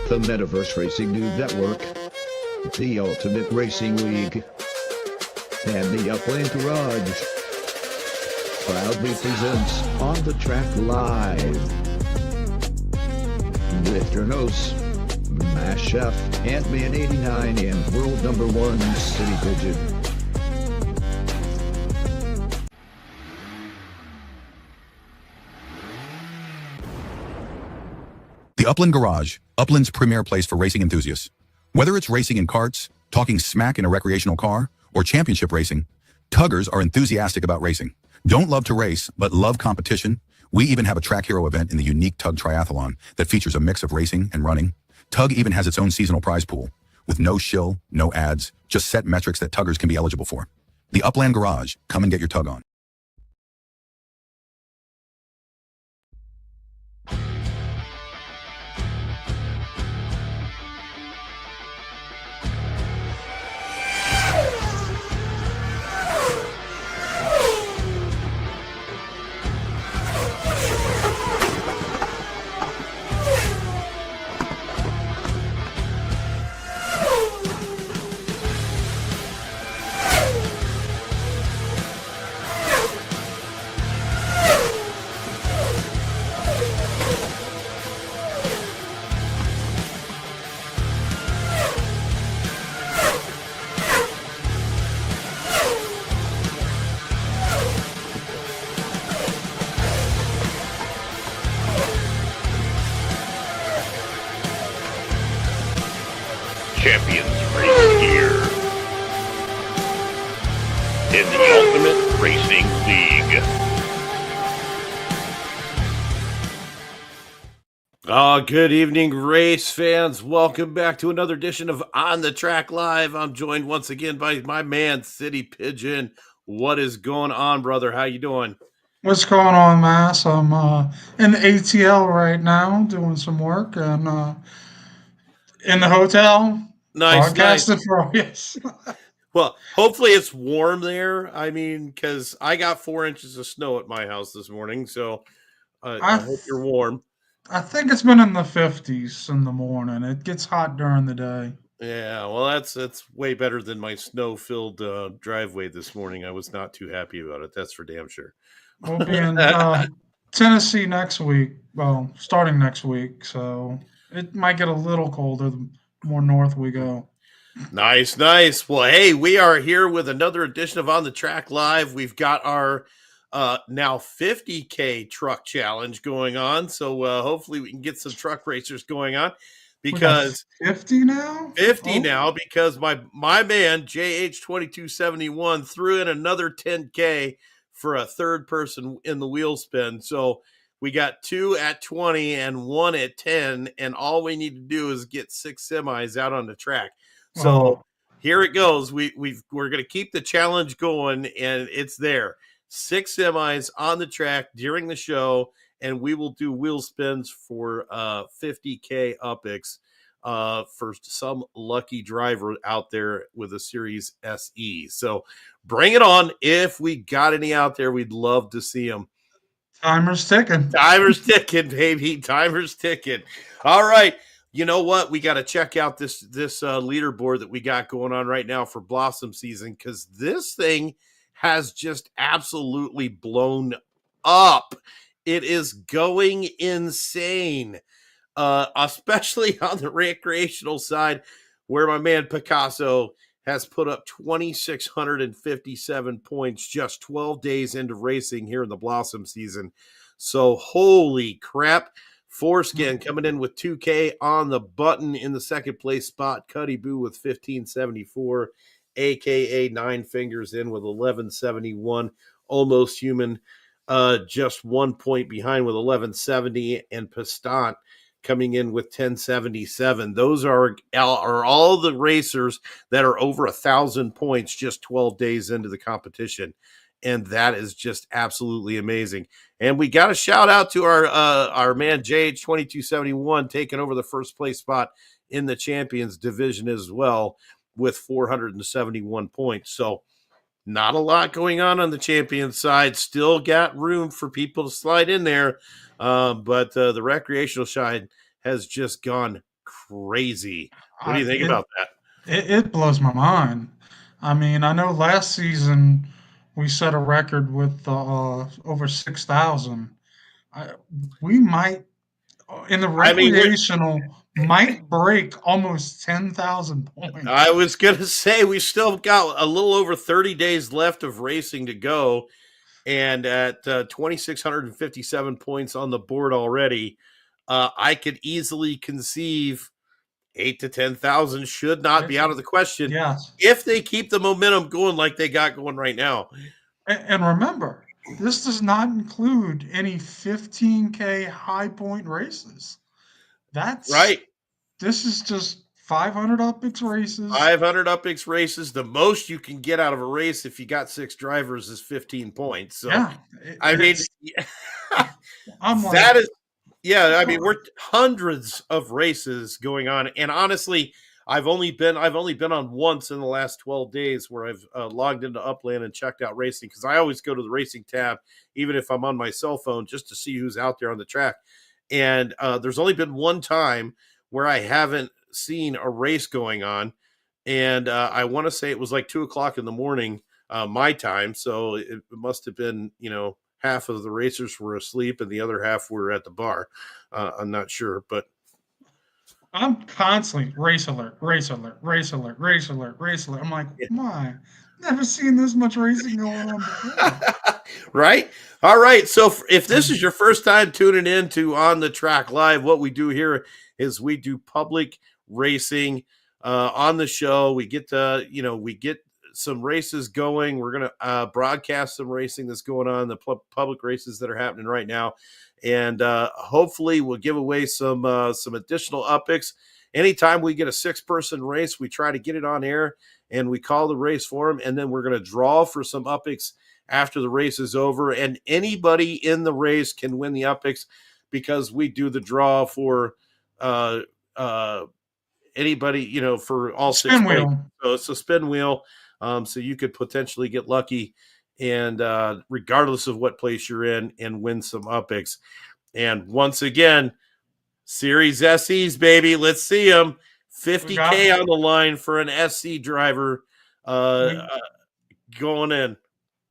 The Metaverse Racing News Network, the Ultimate Racing League, and the Upland Garage proudly presents On the Track Live with your hosts, Mass Chef, Ant-Man 89, and World #1 City Pigeon. The Upland Garage, Upland's premier place for racing enthusiasts. Whether it's racing in karts, talking smack in a recreational car, or championship racing, tuggers are enthusiastic about racing. Don't love to race, but love competition? We even have a Track Hero event in the unique Tug Triathlon that features a mix of racing and running. Tug even has its own seasonal prize pool, with no shill, no ads, just set metrics that tuggers can be eligible for. The Upland Garage, come and get your tug on. Champions race here in the Ultimate Racing League. Good evening, race fans. Welcome back to another edition of On the Track Live. I'm joined once again by my man, City Pigeon. What is going on, brother? How you doing? What's going on, Mass? I'm in the ATL right now doing some work and in the hotel. Nice. Podcasting for yes. Well, hopefully it's warm there. I mean, because I got 4 inches of snow at my house this morning, so I hope you're warm. I think it's been in the 50s in the morning. It gets hot during the day. Yeah, well, that's way better than my snow-filled driveway this morning. I was not too happy about it. That's for damn sure. We'll be in Tennessee next week. Well, starting next week, so it might get a little colder the more north we go. Nice. Well, hey, we are here with another edition of On the Track Live. We've got our now 50K truck challenge going on, so hopefully we can get some truck racers going on because 50 now? 50 now because my man JH2271 threw in another 10K for a third person in the wheel spin. So we got 2 at 20 and 1 at 10, and all we need to do is get 6 semis out on the track. So here it goes. We're going to keep the challenge going, and it's there. 6 semis on the track during the show, and we will do wheel spins for 50K UPX for some lucky driver out there with a Series SE. So bring it on. If we got any out there, we'd love to see them. Timer's ticking. Timer's ticking, baby. Timer's ticking. All right. You know what? We got to check out this leaderboard that we got going on right now for Blossom season, because this thing has just absolutely blown up. It is going insane, especially on the recreational side, where my man Picasso has put up 2,657 points just 12 days into racing here in the Blossom season. So holy crap. Foreskin coming in with 2K on the button in the second place spot. Cuddy Boo with 1574, aka Nine Fingers in with 1171. Almost Human just 1 point behind with 1170, and Pistant coming in with 1077. Those are all the racers that are over 1,000 points just 12 days into the competition. And that is just absolutely amazing. And we got a shout out to our man JH2271 taking over the first place spot in the champions division as well with 471 points. So not a lot going on the champion side. Still got room for people to slide in there. But the recreational side has just gone crazy. What do you think It, about that? it blows my mind. I mean, I know last season we set a record with over 6,000. I, we might in the I mean, recreational might break almost 10,000 I points. was gonna say we still got a little over 30 days left of racing to go, and at 2,657 points on the board already, I could easily conceive 8 to 10,000 should not be out of the question Yes. if they keep the momentum going like they got going right now. And remember, this does not include any 15K high point races. That's Right. this is just 500 UpX races. 500 UpX races. The most you can get out of a race if you got 6 drivers is 15 points. So, Yeah, I mean, it's. I'm like, that is, yeah, I mean, we're hundreds of races going on. And honestly, I've only been on once in the last 12 days where I've logged into Upland and checked out racing, because I always go to the racing tab, even if I'm on my cell phone, just to see who's out there on the track. And there's only been one time where I haven't seen a race going on. And I want to say it was like 2 o'clock in the morning, my time. So it must have been, half of the racers were asleep and the other half were at the bar. I'm not sure, but I'm constantly race alert, race alert, race alert, race alert, race alert. I'm like, my, never seen this much racing going on before. right. All right. So if this is your first time tuning in to On the Track Live, what we do here is we do public racing on the show. We get we get some races going. We're going to broadcast some racing that's going on, the public races that are happening right now. And hopefully we'll give away some additional UpX. Anytime we get a 6-person race, we try to get it on air and we call the race for them. And then we're going to draw for some UpX after the race is over. And anybody in the race can win the UpX, because we do the draw for anybody, for all Spin 6 places. wheel. So it's a spin wheel. So you could potentially get lucky, and regardless of what place you're in, and win some UpX. And once again, Series SEs, baby. Let's see them. 50K on the line for an SC driver going in.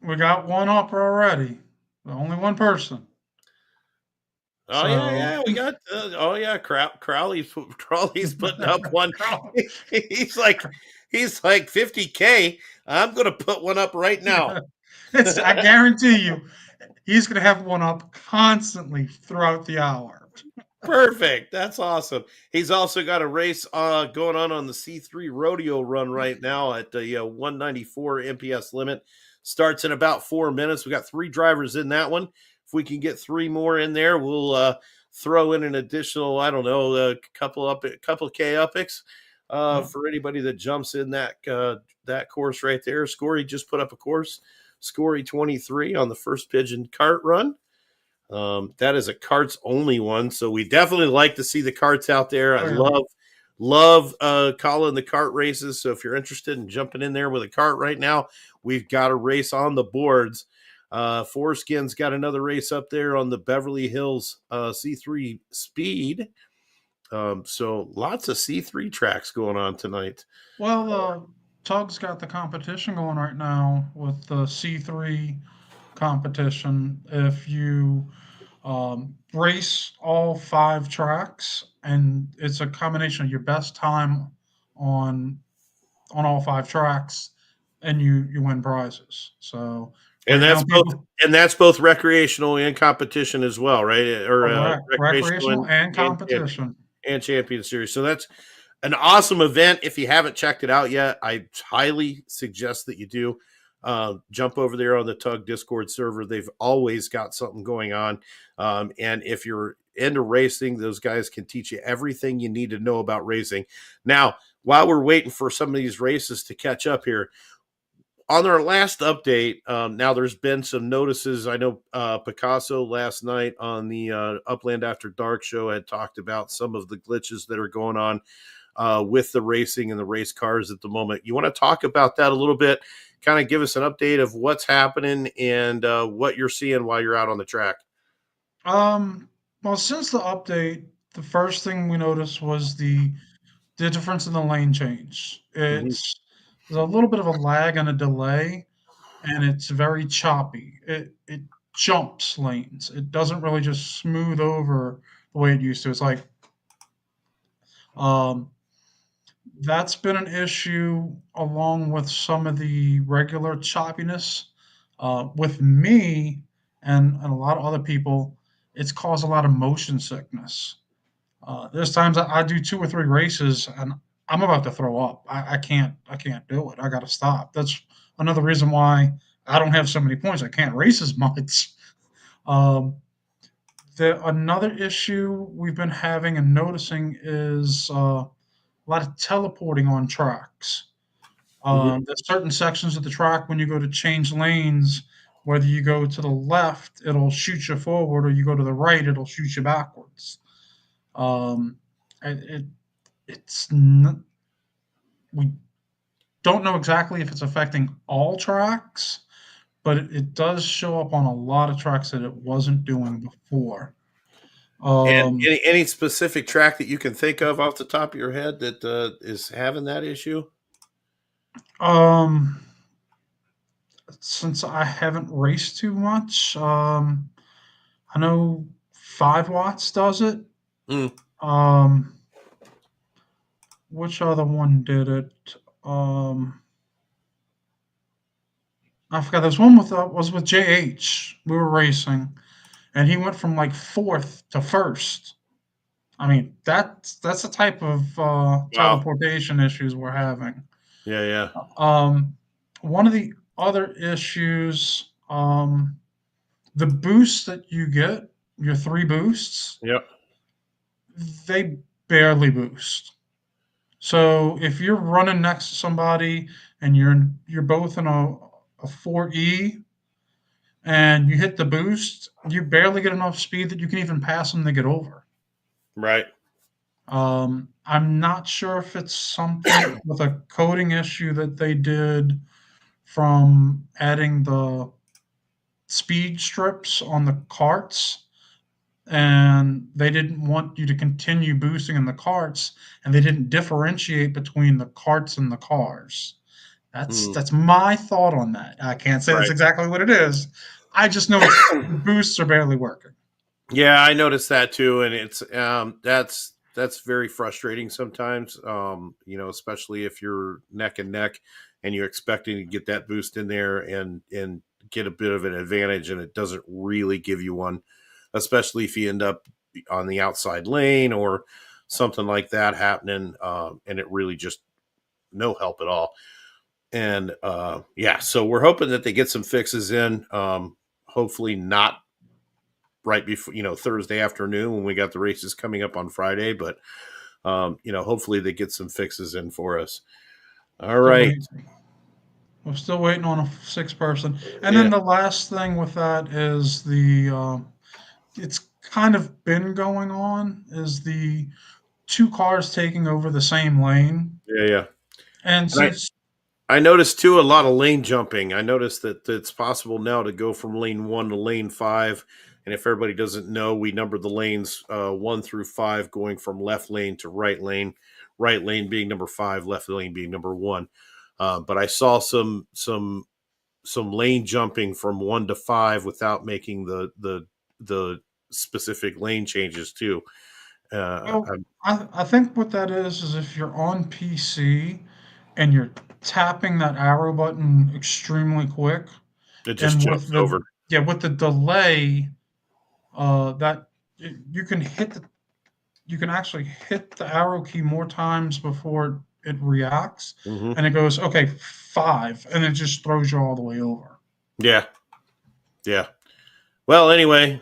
We got one up already. Only one person. Oh, So, yeah. We got, Crowley's putting up one. He's like 50K. I'm going to put one up right now. I guarantee you, he's going to have one up constantly throughout the hour. Perfect. That's awesome. He's also got a race going on the C3 rodeo run right now at the 194 MPS limit. Starts in about 4 minutes. We got 3 drivers in that one. If we can get 3 more in there, we'll throw in an additional, I don't know, a couple K UpX for anybody that jumps in that course right there. Scorey just put up a course, Scorey 23 on the first pigeon cart run. That is a carts only one, so we definitely like to see the carts out there. I love calling the cart races. So if you're interested in jumping in there with a cart right now, we've got a race on the boards. Foreskin's got another race up there on the Beverly Hills C3 Speed. So lots of C3 tracks going on tonight. Well, Tug's got the competition going right now with the C3 competition. If you race all 5 tracks, and it's a combination of your best time on all 5 tracks, and you win prizes. So And right that's now, that's both recreational and competition as well, right? Or recreational and competition and champion series. So that's an awesome event. If you haven't checked it out yet, I highly suggest that you do. Jump over there on the Tug Discord server. They've always got something going on. And if you're into racing, those guys can teach you everything you need to know about racing. Now, while we're waiting for some of these races to catch up here, on our last update, now there's been some notices. I know Picasso last night on the Upland After Dark show had talked about some of the glitches that are going on with the racing and the race cars at the moment. You want to talk about that a little bit, kind of give us an update of what's happening and what you're seeing while you're out on the track? Well, since the update, the first thing we noticed was the difference in the lane change. Mhm. There's a little bit of a lag and a delay, and it's very choppy. It jumps lanes. It doesn't really just smooth over the way it used to. It's like um, that's been an issue along with some of the regular choppiness. With me and a lot of other people, it's caused a lot of motion sickness. There's times I do 2 or 3 races and I'm about to throw up. I can't do it. I got to stop. That's another reason why I don't have so many points. I can't race as much. Um, another issue we've been having and noticing is a lot of teleporting on tracks. Mhm. There's certain sections of the track when you go to change lanes, whether you go to the left, it'll shoot you forward, or you go to the right, it'll shoot you backwards. Um, it, it it's n- we don't know exactly if it's affecting all tracks, but it does show up on a lot of tracks that it wasn't doing before. And Um, any specific track that you can think of off the top of your head that is having that issue? um, since I haven't raced too much, I know 5 watts does it. Mm. Um, which other one did it? I forgot. There's one with was with JH. We were racing, and he went from like fourth to first. I mean, that's the type of Wow. teleportation issues we're having. Yeah, yeah. Um, one of the other issues, the boosts that you get, your 3 boosts, Yep. they barely boost. So if you're running next to somebody and you're both in a 4E and you hit the boost, you barely get enough speed that you can even pass them to get over. Right. I'm not sure if it's something with a coding issue that they did from adding the speed strips on the carts, and they didn't want you to continue boosting in the carts, and they didn't differentiate between the carts and the cars. Mm. That's my thought on that. I can't say that's Right. exactly what it is. I just know it's the boosts are barely working. Yeah, I noticed that too, and it's that's very frustrating sometimes. Especially if you're neck and neck, and you're expecting to get that boost in there and get a bit of an advantage, and it doesn't really give you one, especially if you end up on the outside lane or something like that happening, and it really just no help at all. And yeah, so we're hoping that they get some fixes in. Hopefully not right before Thursday afternoon when we got the races coming up on Friday, but hopefully they get some fixes in for us. All Still right. waiting. We're still waiting on a 6 person. And Yeah. then the last thing with that is it's kind of been going on is the 2 cars taking over the same lane. Yeah. Yeah. And And since I noticed too a lot of lane jumping. I noticed that it's possible now to go from lane 1 to lane 5. And if everybody doesn't know, we numbered the lanes 1 through 5, going from left lane to right lane being number 5, left lane being number 1. But I saw some lane jumping from 1 to 5 without making the specific lane changes too. well, I'm, I think what that is if you're on PC and you're tapping that arrow button extremely quick, it just and jumps over. with the delay, that you can you can actually hit the arrow key more times before it reacts, Hmm. and it goes okay 5, and it just throws you all the way over. Yeah, yeah. Well, anyway,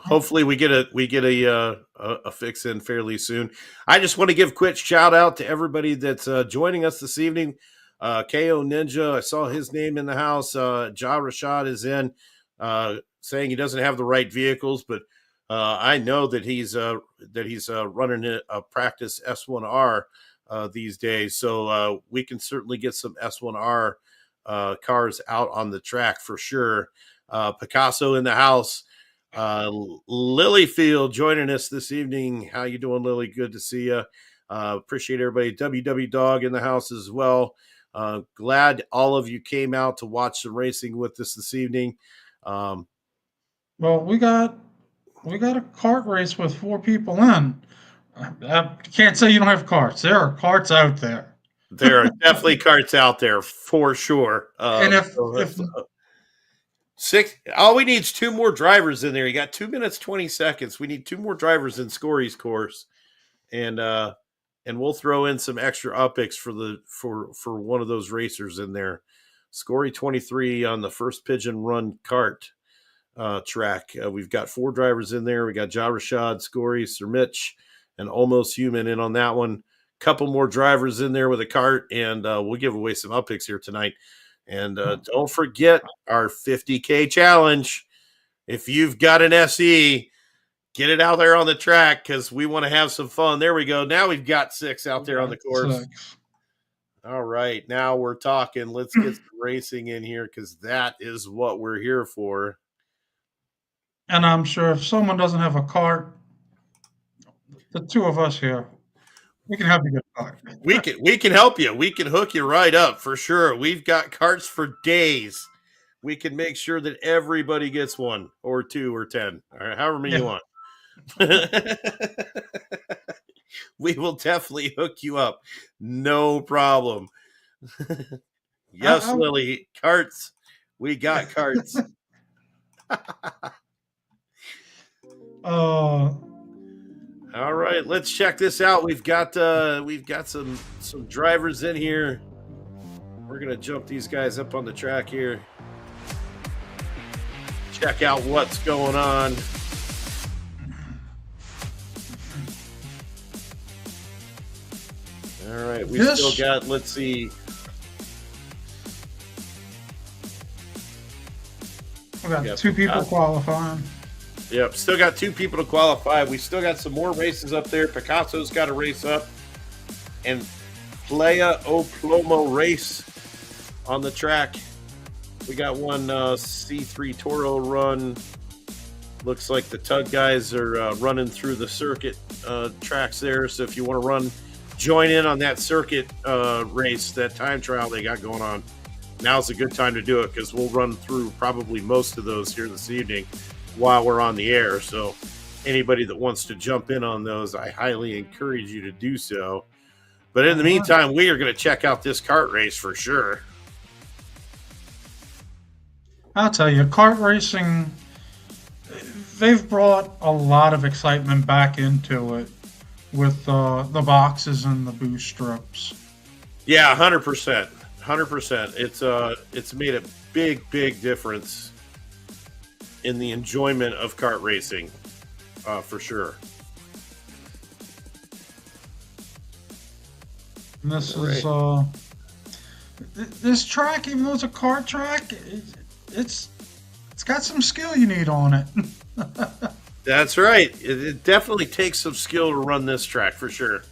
hopefully we get a fix in fairly soon. I just want to give a quick shout out to everybody that's joining us this evening. KO Ninja, I saw his name in the house. Ja Rashad is in, saying he doesn't have the right vehicles, but I know that he's running a practice S1R these days, so we can certainly get some S1R cars out on the track for sure. Picasso in the house. Lilyfield joining us this evening. How you doing, Lily? Good to see you. Appreciate everybody. WW Dog in the house as well. Glad all of you came out to watch some racing with us this evening. Well, we got a kart race with 4 people in. I can't say you don't have carts. There are carts out there. There are definitely carts out there for sure. And if Six. All we need is 2 more drivers in there. You got 2 minutes 20 seconds. We need 2 more drivers in Scory's course, and we'll throw in some extra upics for one of those racers in there. Scory 23 on the first Pigeon Run kart track. We've got 4 drivers in there. We got Ja Rashad, Scory, Sir Mitch, and Almost Human in on that one. Couple more drivers in there with a cart, and we'll give away some upics here tonight. And don't forget our 50K challenge. If you've got an SE, get it out there on the track because we want to have some fun. There we go. Now we've got 6 out there on the course. 6. All right. Now we're talking. Let's get some racing in here because that is what we're here for. And I'm sure if someone doesn't have a cart, the 2 of us here, we can help you get a cart. We can help you. We can hook you right up for sure. We've got carts for days. We can make sure that everybody gets 1 or 2 or 10 or however many you want. We will definitely hook you up. No problem. Yes, Lily. Carts. We got carts. All right, let's check this out. We've got some drivers in here. We're gonna jump these guys up on the track here. Check out what's going on. All right, we still got. Let's see. We got 2 people qualifying. Yep, still got 2 people to qualify. We still got some more races up there. Picasso's got a race up. And Playa O Plomo race on the track. We got one C3 Toro run. Looks like the Tug guys are running through the circuit tracks there. So if you want to join in on that circuit race, that time trial they got going on, now's a good time to do it because we'll run through probably most of those here this evening while we're on the air. So anybody that wants to jump in on those, I highly encourage you to do so. But in the meantime, we are going to check out this kart race for sure. I'll tell you, kart racing, they've brought a lot of excitement back into it with the boxes and the boost strips. Yeah, 100%. 100%. It's made a big difference in the enjoyment of kart racing, for sure. And this is this track, even though it's a kart track, it's got some skill you need on it. That's right. It definitely takes some skill to run this track for sure.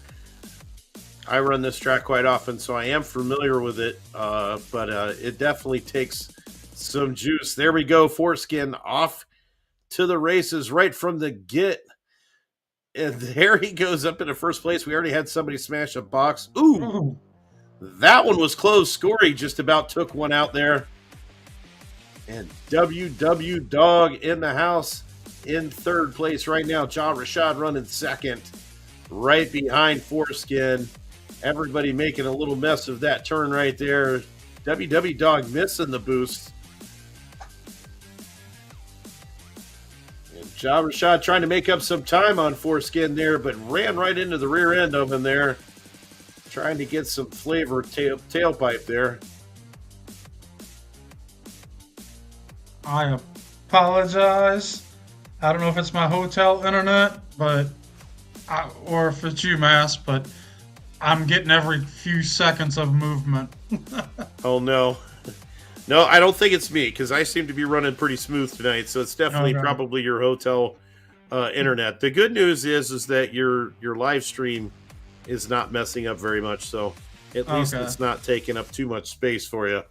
I run this track quite often, so I am familiar with it. But it definitely takes some juice. There we go. Foreskin off to the races right from the get. And there he goes up into first place. We already had somebody smash a box. Ooh. That one was close. Scory just about took one out there. And WW Dog in the house in third place right now. Ja Rashad running second, right behind Foreskin. Everybody making a little mess of that turn right there. WW Dog missing the boost. And Ja Rashad trying to make up some time on Foreskin there, but ran right into the rear end of him there. Trying to get some flavor tailpipe there. I apologize. I don't know if it's my hotel internet, or if it's UMass, but I'm getting every few seconds of movement. Oh, no. No, I don't think it's me because I seem to be running pretty smooth tonight. So it's definitely probably your hotel internet. The good news is that your live stream is not messing up very much. So at least it's not taking up too much space for you.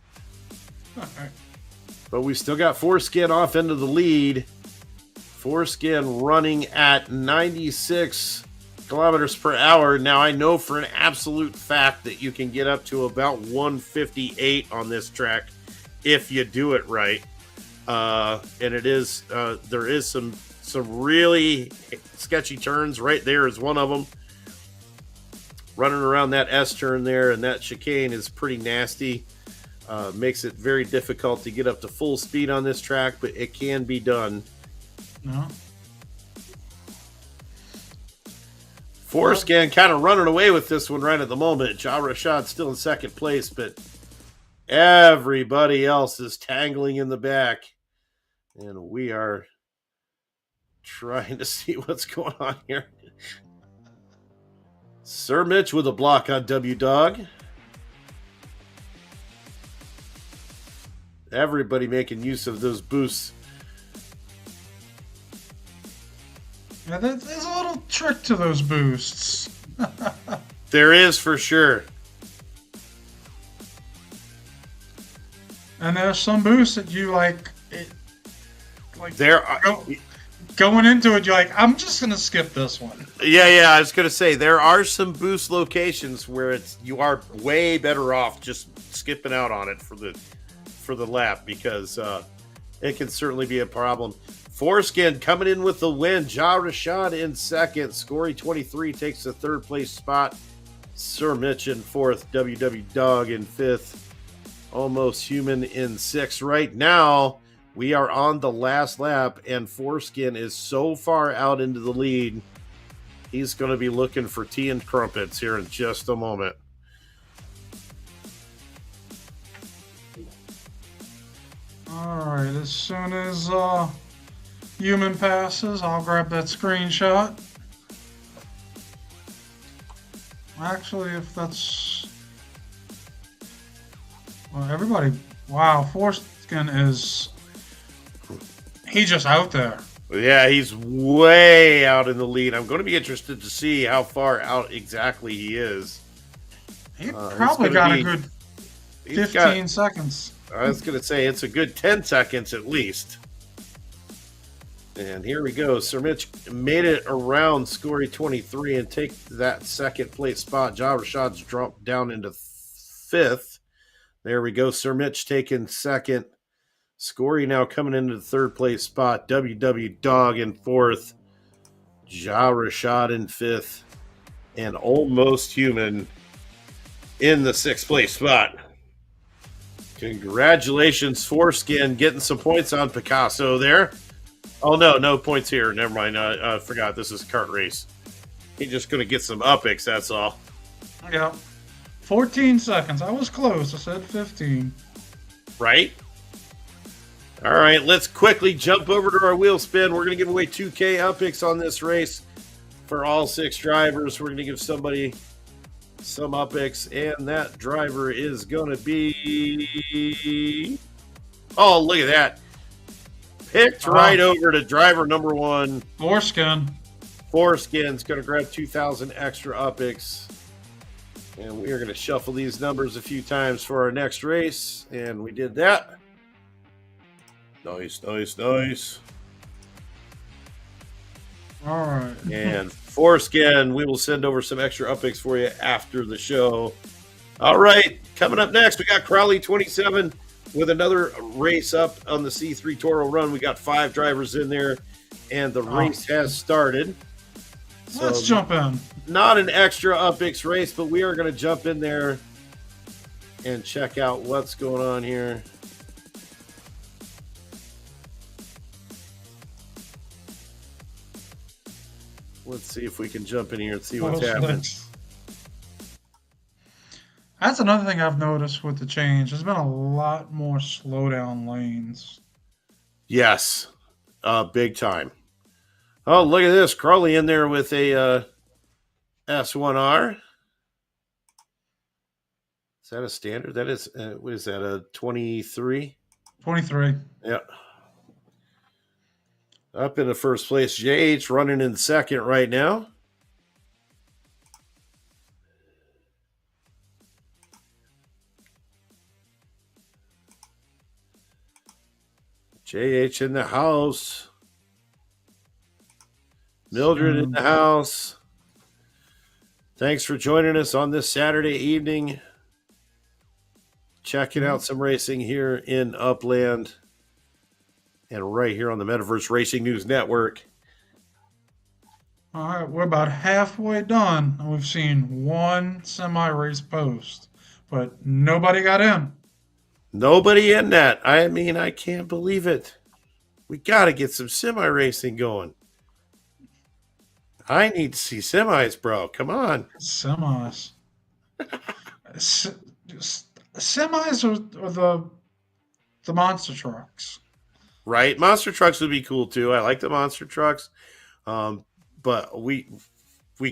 All right. But we still got Foreskin off into the lead. Foreskin running at 96 kilometers per hour. Now, I know for an absolute fact that you can get up to about 158 on this track if you do it right. And it is there is some really sketchy turns. Right there is one of them. Running around that S turn there, and that chicane is pretty nasty. Makes it very difficult to get up to full speed on this track, but it can be done. No. Foreskin kind of running away with this one right at the moment. Ja Rashad still in second place, but everybody else is tangling in the back. And we are trying to see what's going on here. Sir Mitch with a block on W Dog. Everybody making use of those boosts. Yeah, there's a little trick to those boosts. There is for sure. And there's some boosts that you like. There are, going into it, you're like, I'm just gonna skip this one. yeah. I was gonna say there are some boost locations where you are way better off just skipping out on it for the lap because it can certainly be a problem. Foreskin coming in with the win. Ja Rashad in second. Scory 23 takes the third place spot. Sir Mitch in fourth. WW Dog in fifth. Almost Human in sixth. Right now, we are on the last lap, and Foreskin is so far out into the lead. He's going to be looking for tea and crumpets here in just a moment. All right, as soon as Human passes, I'll grab that screenshot. Actually, if that's... Well, everybody... Wow, Foreskin is... He's just out there. Yeah, he's way out in the lead. I'm going to be interested to see how far out exactly he is. He probably got a good 15 seconds. I was going to say it's a good 10 seconds at least. And here we go. Sir Mitch made it around Scory 23 and take that second place spot. Ja Rashad's dropped down into fifth. There we go. Sir Mitch taking second. Scory now coming into the third place spot. WW Dog in fourth. Ja Rashad in fifth. And Almost Human in the sixth place spot. Congratulations, Foreskin, getting some points on Picasso there. Oh, no points here. Never mind. I forgot this is a kart race. He's just going to get some upics, that's all. Yeah. 14 seconds. I was close. I said 15. Right? All right, let's quickly jump over to our wheel spin. We're going to give away 2K upics on this race for all 6 drivers. We're going to give somebody some upics, and that driver is going to be... Oh, look at that. Picked right over to driver number 1. Foreskin. Foreskin's going to grab 2,000 extra upics. And we are going to shuffle these numbers a few times for our next race. And we did that. Nice. All right. And Foreskin, we will send over some extra upics for you after the show. All right, coming up next, we got Crowley 27 with another race up on the C3 Toro Run. We got 5 drivers in there, and the race has started. So let's jump in. Not an extra upics race, but we are going to jump in there and check out what's going on here. Let's see if we can jump in here and see what's happening. That's another thing I've noticed with the change. There's been a lot more slowdown lanes. Yes, big time. Oh, look at this. Crowley in there with a S1R. Is that a standard? That is, what is that, a 23? 23. Yeah. Up in the first place, JH running in second right now. JH in the house. Mildred in the house. Thanks for joining us on this Saturday evening. Checking out some racing here in Upland and right here on the Metaverse Racing News Network. All right, we're about halfway done, and we've seen one semi-race post, but nobody got in. Nobody in that. I mean, I can't believe it. We got to get some semi racing going. I need to see semis, bro. Come on. Semis. Semis are the monster trucks. Right? Monster trucks would be cool too. I like the monster trucks. But we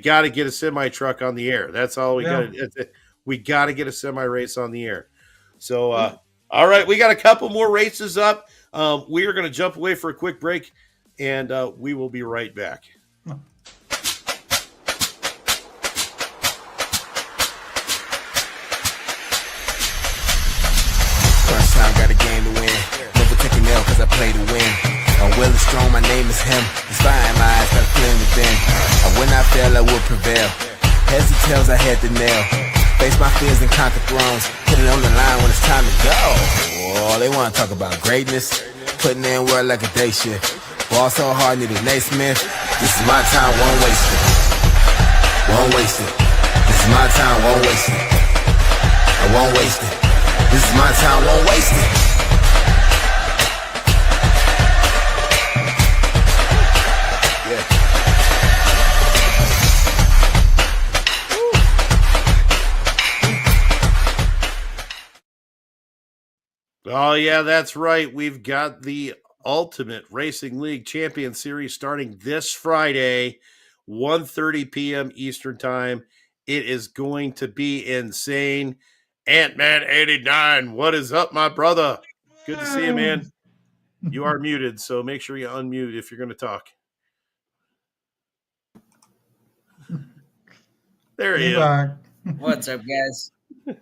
got to get a semi truck on the air. That's all we got to. We got to get a semi race on the air. So, all right, we got a couple more races up. We are going to jump away for a quick break, and we will be right back. First time got a game to win. Never take an L cause I play to win. I'm well and strong, my name is him. It's fire in my eyes, got a flame within. When I fail, I will prevail. Heads and tails, I had the nail. Face my fears and conquer thrones. Put it on the line when it's time to go. Oh, they wanna talk about greatness. Putting in work like a day shift. Ball so hard, need a Naismith. This is my time, won't waste it. Won't waste it. This is my time, won't waste it. I won't waste it. This is my time, won't waste it. Yeah. Oh, yeah, that's right. We've got the Ultimate Racing League Champion Series starting this Friday, 1:30 p.m. Eastern Time. It is going to be insane. Ant-Man 89, what is up, my brother? Good to see you, man. You are muted, so make sure you unmute if you're going to talk. There he is. What's up, guys?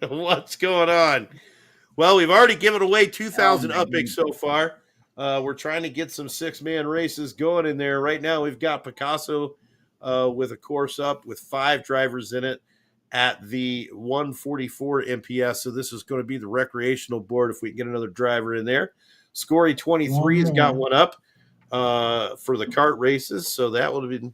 What's going on? Well, we've already given away 2,000 Upix so far. We're trying to get some six-man races going in there. Right now, we've got Picasso with a course up with 5 drivers in it at the 144 MPS. So this is going to be the recreational board if we can get another driver in there. Scory 23 has got one up for the kart races. So that would have been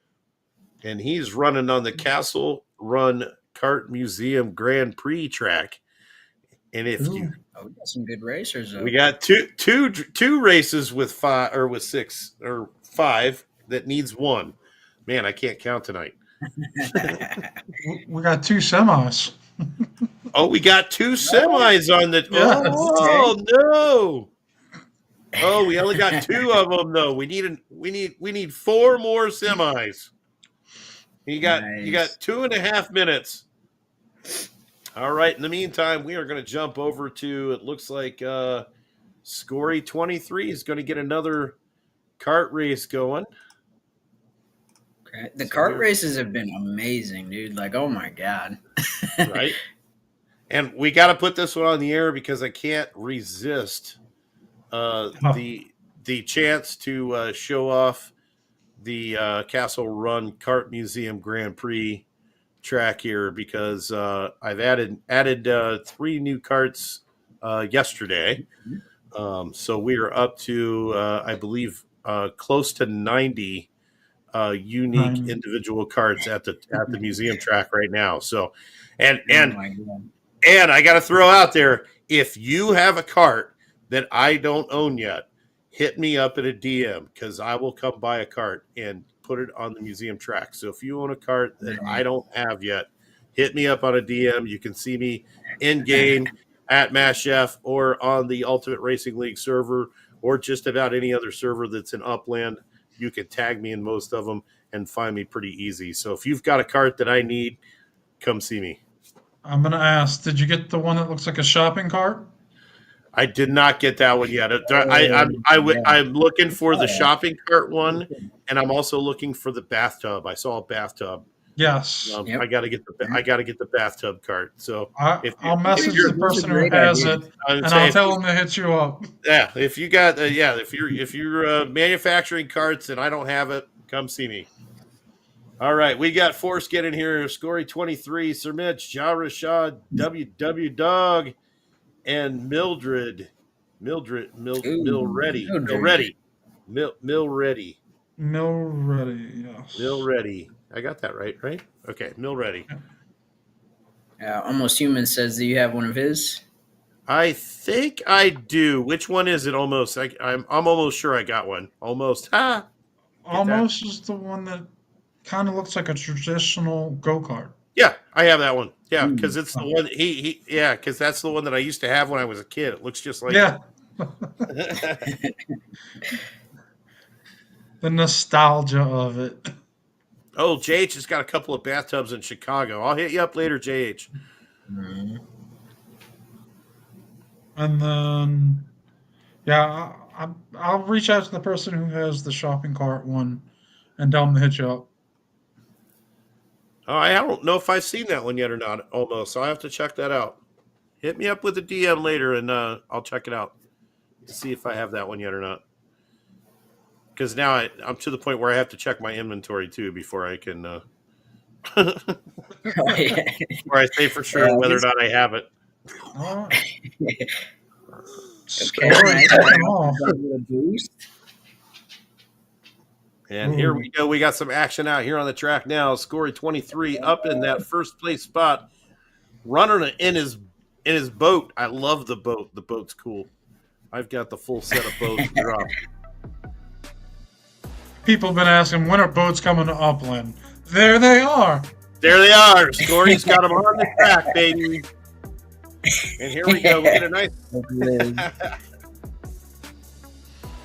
– and he's running on the Castle Run Kart Museum Grand Prix track. And if you – we got some good racers. We got two races with 5 or with 6 or 5 that needs 1. Man, I can't count tonight. We got 2 semis. Oh, we got 2 semis on the. Oh no! Oh, we only got 2 of them though. We need 4 more semis. You got 2.5 minutes. All right. In the meantime, we are going to jump over to. It looks like Scory 23 is going to get another kart race going. Okay. The kart races have been amazing, dude. Like, oh my god! Right. And we got to put this one on the air because I can't resist the chance to show off the Castle Run Kart Museum Grand Prix track here because I've added 3 new karts yesterday. So we are up to I believe close to 90 unique individual karts at the museum track right now. So and I got to throw out there, if you have a kart that I don't own yet, hit me up at a DM because I will come buy a kart and put it on the museum track. So if you own a kart that I don't have yet, hit me up on a DM. You can see me in game at MashF or on the Ultimate Racing League server or just about any other server that's in Upland. You can tag me in most of them and find me pretty easy. So if you've got a kart that I need, come see me. I'm going to ask, did you get the one that looks like a shopping cart? I did not get that one yet. I'm looking for the shopping cart one, and I'm also looking for the bathtub. I saw a bathtub. Yes. I got to get the bathtub cart. So I'll message the person who has it, and I'll tell them to hit you up. Yeah, if you got if you're manufacturing carts and I don't have it, Come see me. All right, we got Foreskin in here. Scory 23, Sir Mitch, Ja Rashad, WW Dog, and Mildred. Milready. Mildred. Milready. Milready, yes. Milready. I got that right? Okay, Milready. Almost Human says that you have one of his. I think I do. Which one is it? Almost. I'm almost sure I got one. Almost. Ha! Almost is the one that kind of looks like a traditional go-kart. Yeah, I have that one. Yeah, because it's the one because that's the one that I used to have when I was a kid. It looks just like it. The nostalgia of it. Oh, JH has got a couple of bathtubs in Chicago. I'll hit you up later, JH. Mm-hmm. And then, yeah, I'll reach out to the person who has the shopping cart one and tell them to hit you up. Oh, I don't know if I've seen that one yet or not, almost. So I have to check that out. Hit me up with a DM later, and I'll check it out to see if I have that one yet or not. Because now I'm to the point where I have to check my inventory, too, before I can where I say for sure whether or not I have it. And here we go. We got some action out here on the track now. Scory 23 up in that first place spot. Running in his boat. I love the boat. The boat's cool. I've got the full set of boats to drop. People have been asking, when are boats coming to Upland? There they are. There they are. Scory's got them on the track, baby. And here we go. We get a nice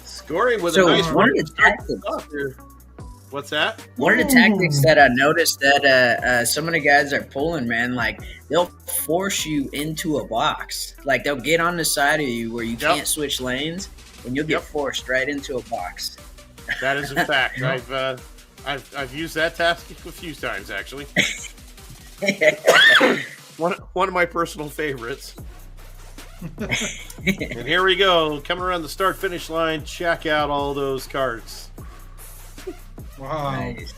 Scory with a nice one of the tactics. What's that? One of the tactics that I noticed that some of the guys are pulling, man, like they'll force you into a box. Like they'll get on the side of you where you can't switch lanes, and you'll get forced right into a box. That is a fact. I've used that tactic a few times actually. one of my personal favorites. And here we go, coming around the start finish line. Check out all those carts. Wow. Nice.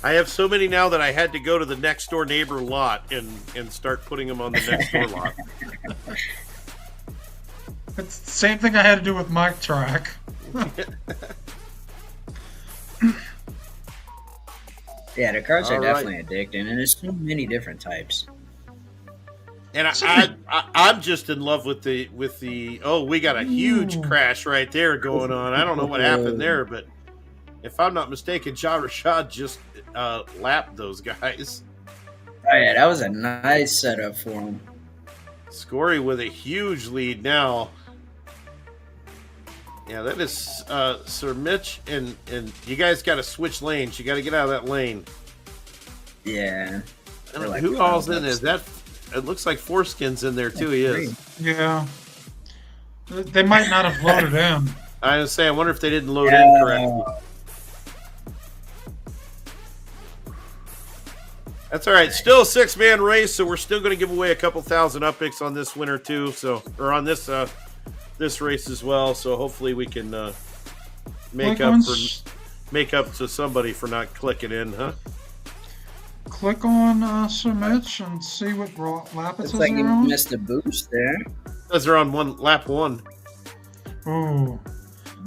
I have so many now that I had to go to the next door neighbor lot and start putting them on the next door lot. It's the same thing I had to do with my track. Yeah, the carts are definitely addicting, and there's so many different types. And I'm just in love with the we got a huge crash right there going on. I don't know what happened there, but if I'm not mistaken, Ja Rashad just lapped those guys. Oh yeah, that was a nice setup for him. Scory with a huge lead now. Yeah, that is Sir Mitch, and you guys got to switch lanes. You got to get out of that lane. Yeah. I don't know, who all's in? Is that? It looks like Foreskin's in there too. He is. Yeah. They might not have loaded in. I was saying, I wonder if they didn't load in correctly. That's all right. Still a 6-man race, so we're still going to give away a couple thousand up picks on this winner too. So, or on this this race as well. So hopefully we can make up to somebody for not clicking in, huh? Click on Sir Mitch and see what lap it says. Looks like you on. missed a boost there. Because they're on lap one. Ooh,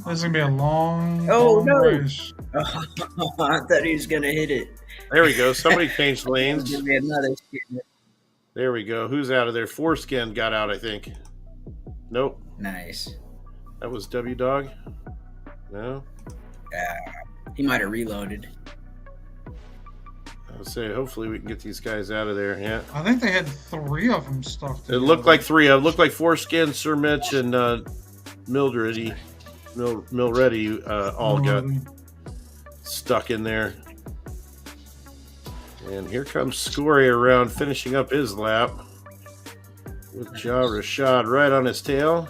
this is gonna be a long no. race. Oh, I thought he was gonna hit it. There we go. Somebody changed lanes. Give me another skid. There we go. Who's out of there? Foreskin got out, I think. Nope. Nice. That was W Dog. No. He might have reloaded. I would say hopefully we can get these guys out of there. Yeah. I think they had 3 of them stuck together. It looked like 3. It looked like Foreskin, Sir Mitch, and Milready all got stuck in there. And here comes Scory around finishing up his lap with Ja Rashad right on his tail.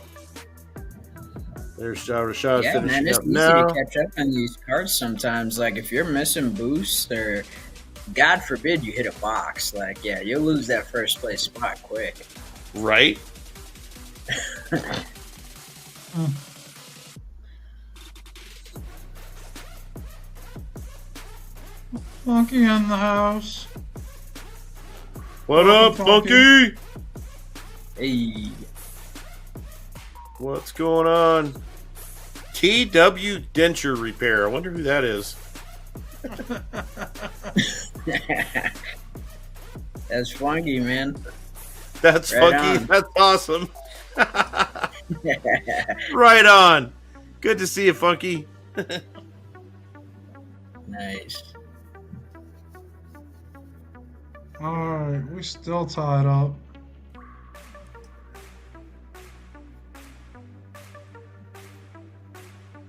There's Ja Rashad Yeah, finishing man, it's up easy now. to catch up on these cards sometimes. Like, if you're missing boosts or, God forbid, you hit a box, like, yeah, you'll lose that first place spot quick. Right? Funky in the house. What up, Funky? Funky? Hey. What's going on? TW Denture Repair. I wonder who that is. That's funky, man. That's Right Funky. on. That's awesome. Right on. Good to see you, Funky. Nice. Alright, we still tied up.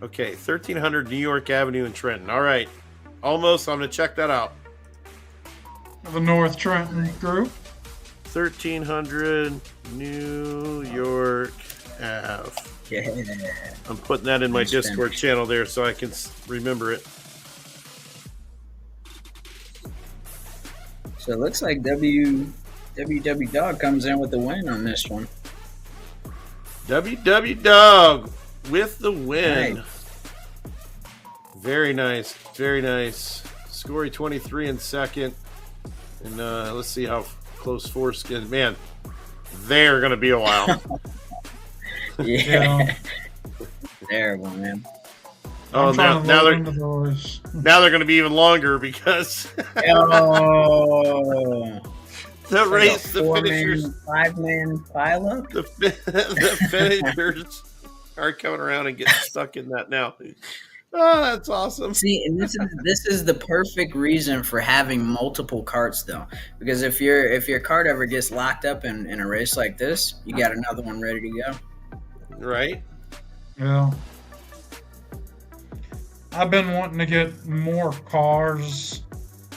Okay, 1300 New York Avenue in Trenton. All right. Almost. I'm going to check that out. The North Trenton group. 1300 New York Ave. Yeah. I'm putting that in my Nice Discord finish. channel there so I can remember it. So it looks like WW Dog comes in with the win on this one. WW Dog with the win. Nice. Very nice. Very nice. Scory 23 in second. And let's see how close Foreskin. Man, they're going to be a while. Yeah. Terrible, man. Oh, I'm trying to now load into those. they're going to be even longer because Oh. the race, the 4-man, finishers, 5-man pileup. the finishers are coming around and getting stuck in that now. Oh, that's awesome. See, and this is the perfect reason for having multiple carts, though, because if your cart ever gets locked up in a race like this, you got another one ready to go. Right? Yeah. I've been wanting to get more cars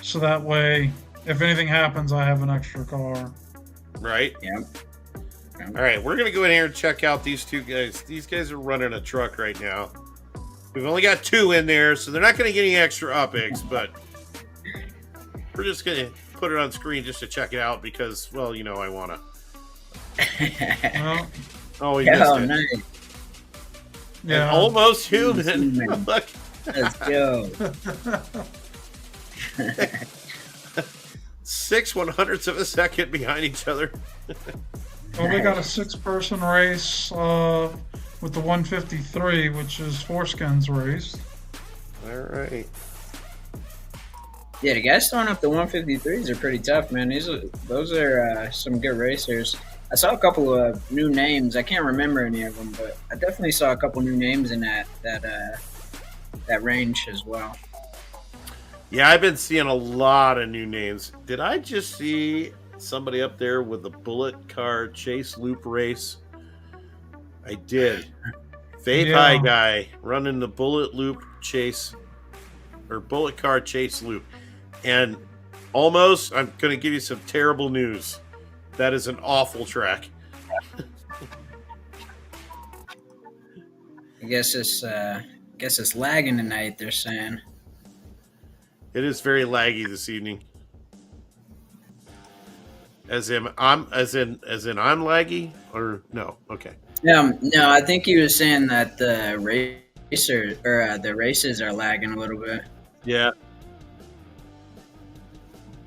so that way, if anything happens, I have an extra car. Right? Yeah. All right, we're going to go in here and check out these two guys. These guys are running a truck right now. We've only got two in there, so they're not going to get any extra upics, but we're just going to put it on screen just to check it out because, well, you know, I want to. Well, Oh, he missed Oh, it. nice. yeah. And almost human. Human. Look, Let's go. 6 100ths of a second behind each other. Well, we got a 6-person race with the 153, which is Foreskin's race. All right. Yeah, the guys throwing up the 153s are pretty tough, man. Those are some good racers. I saw a couple of new names. I can't remember any of them, but I definitely saw a couple new names in that range as well. Yeah, I've been seeing a lot of new names. Did I just see somebody up there with the bullet car chase loop race? I did. Faith Yeah. High guy running the bullet loop chase or bullet car chase loop. And almost, I'm going to give you some terrible news. That is an awful track. I guess it's lagging tonight. They're saying. It is very laggy this evening. As in I'm laggy or no? Okay. No, I think he was saying that the the races are lagging a little bit. Yeah.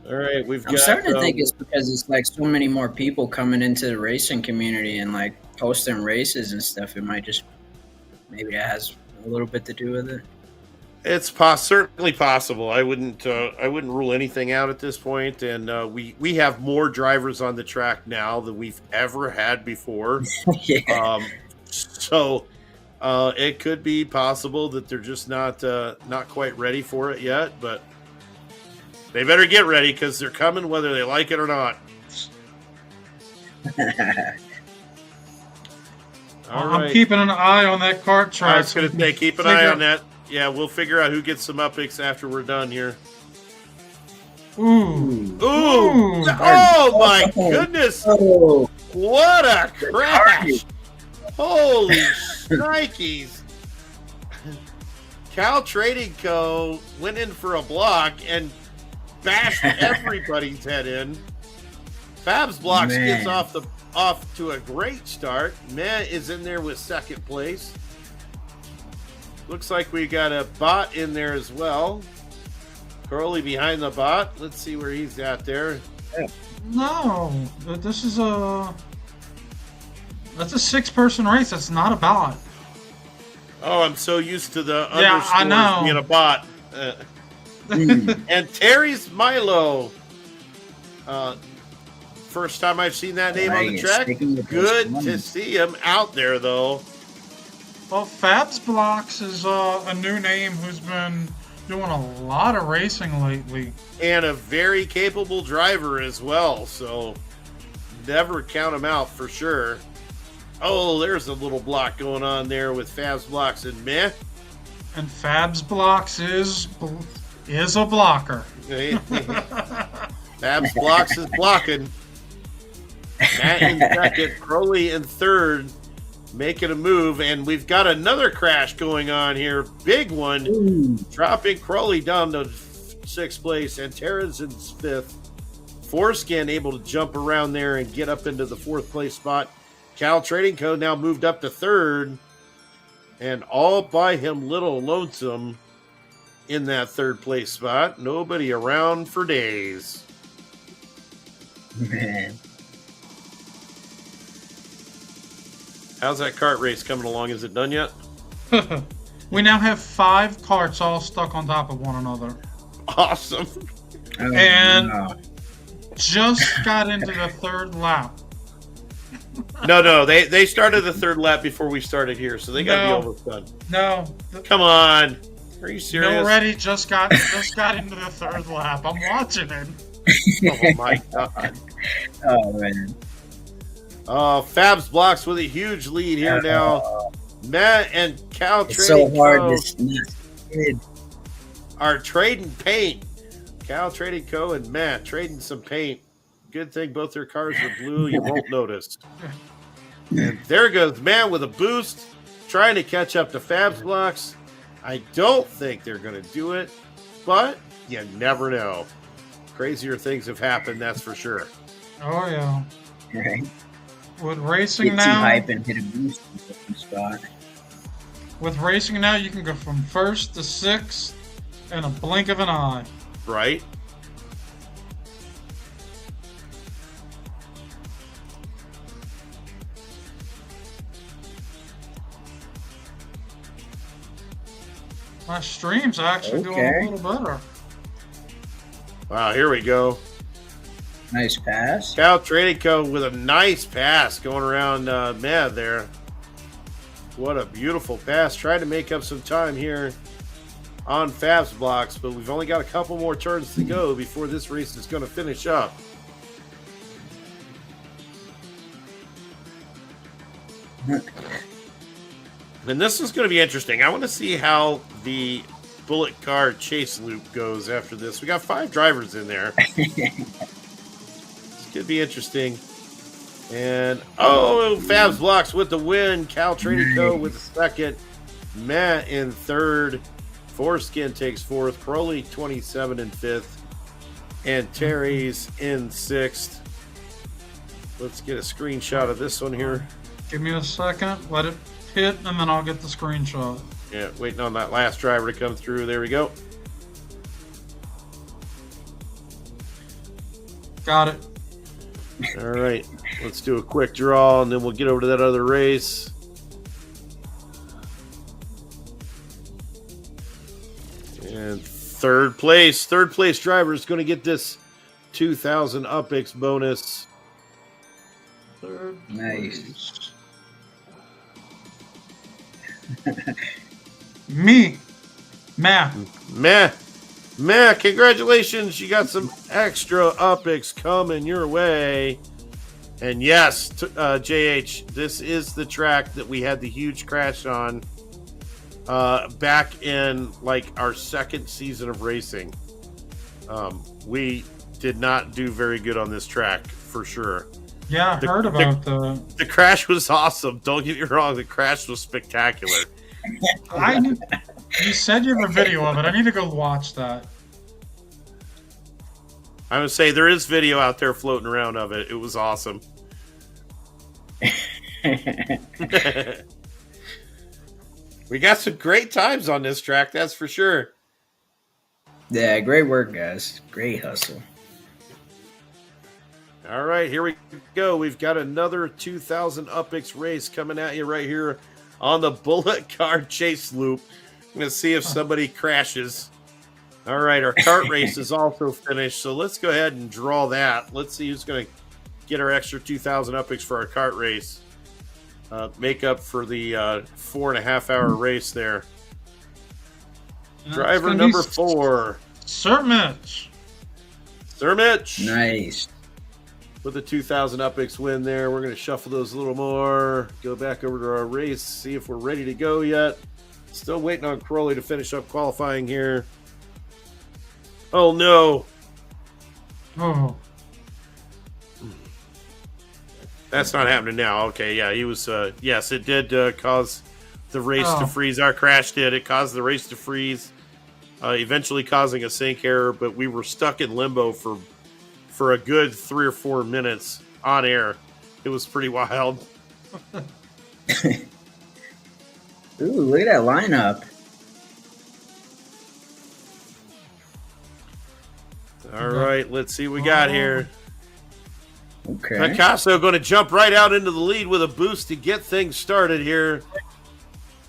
All right, we've I'm got. starting to think it's because it's like so many more people coming into the racing community and like posting races and stuff. It might just maybe that has a little bit to do with it. It's certainly possible. I wouldn't rule anything out at this point. And we have more drivers on the track now than we've ever had before. Yeah. So it could be possible that they're just not quite ready for it yet. But they better get ready because they're coming whether they like it or not. All I'm right. keeping an eye on that cart track. I was going to say, keep an eye on that. Yeah, we'll figure out who gets some upics after we're done here. Ooh. Ooh! Oh my goodness! Oh, What a crash! Holy shnikes! Cal Trading Co. went in for a block and bashed everybody's head in. Fab's Blocks Man. gets off to a great start. Meh is in there with second place. Looks like we got a bot in there as well. Crowley behind the bot. Let's see where he's at there. No, this is that's a 6-person race. That's not a bot. Oh, I'm so used to the Yeah, I know. underscores being a bot. And Terry's Milo. First time I've seen that name on the track. Good to see him out there, though. Well, Fabs Blocks is a new name who's been doing a lot of racing lately. And a very capable driver as well, so never count him out for sure. Oh, there's a little block going on there with Fabs Blocks and Meh. And Fabs Blocks is a blocker. Fabs Blocks is blocking. Matt in second, Crowley in third, making a move, and we've got another crash going on here. Big one, dropping Crowley down to 6th place, and Terra's in 5th. Foreskin able to jump around there and get up into the 4th place spot. Cal Trading Co. now moved up to 3rd, and all by him little lonesome in that 3rd place spot. Nobody around for days. Man. How's that kart race coming along? Is it done yet? We now have 5 carts all stuck on top of one another. Awesome. And just got into the 3rd lap. No, they started the 3rd lap before we started here, so they got to be almost done. No. Come on. Are you serious? Already just got into the 3rd lap. I'm watching it. Oh, my God. Oh, man. Fabs Blocks with a huge lead here now. Matt and Cal It's Trading so hard Co. to sneak in. are trading paint. Cal Trading Co. and Matt trading some paint. Good thing both their cars are blue. You won't notice. And there goes Matt with a boost, trying to catch up to Fabs Blocks. I don't think they're going to do it, but you never know. Crazier things have happened, that's for sure. Oh, yeah. Right? With racing Get too now, hype and hit a boost in the spot. with racing now, you can go from 1st to 6th in a blink of an eye. Right? My stream's actually doing Okay. a little better. Wow, here we go. Nice pass. Cal Trading Co. with a nice pass going around Matt there. What a beautiful pass. Trying to make up some time here on Fabs Blocks, but we've only got a couple more turns to go before this race is going to finish up. And this is going to be interesting. I want to see how the bullet car chase loop goes after this. We got 5 drivers in there. This could be interesting. And, Fabs Blocks with the win. Cal Trading Co. with the second. Matt in third. Foreskin takes 4th. Crowley 27 and 5th. And Terry's in 6th. Let's get a screenshot of this one here. Give me a second. Let it hit, and then I'll get the screenshot. Yeah, waiting on that last driver to come through. There we go. Got it. All right, let's do a quick draw, and then we'll get over to that other race. And third place driver is going to get this 2,000 UpX bonus. Nice. Me. Matt. Matt, congratulations. You got some extra UpX coming your way. And yes, JH, this is the track that we had the huge crash on back in like our second season of racing. We did not do very good on this track for sure. Yeah, I heard about the... The crash was awesome. Don't get me wrong. The crash was spectacular. You said you have a video of it. I need to go watch that. I would say there is video out there floating around of it. It was awesome. We got some great times on this track, that's for sure. Yeah, great work, guys. Great hustle. All right, here we go. We've got another 2000 UpX race coming at you right here on the Bullet Car Chase Loop. I'm going to see if somebody crashes. All right, our kart race is also finished, so let's go ahead and draw that. Let's see who's going to get our extra 2000 UpX for our kart race. Make up for the 4.5-hour race there. Driver number 4. Sir Mitch. Sir Mitch. Nice. With a 2000 UpX win there. We're going to shuffle those a little more. Go back over to our race, see if we're ready to go yet. Still waiting on Crowley to finish up qualifying here. Oh, no. Oh. That's not happening now. Okay, yeah, he was, yes, it did cause the race to freeze. Our crash did. It caused the race to freeze, eventually causing a sync error, but we were stuck in limbo for a good 3 or 4 minutes on air. It was pretty wild. Ooh, look at that lineup. All right, let's see what we got here. Okay. Picasso going to jump right out into the lead with a boost to get things started here.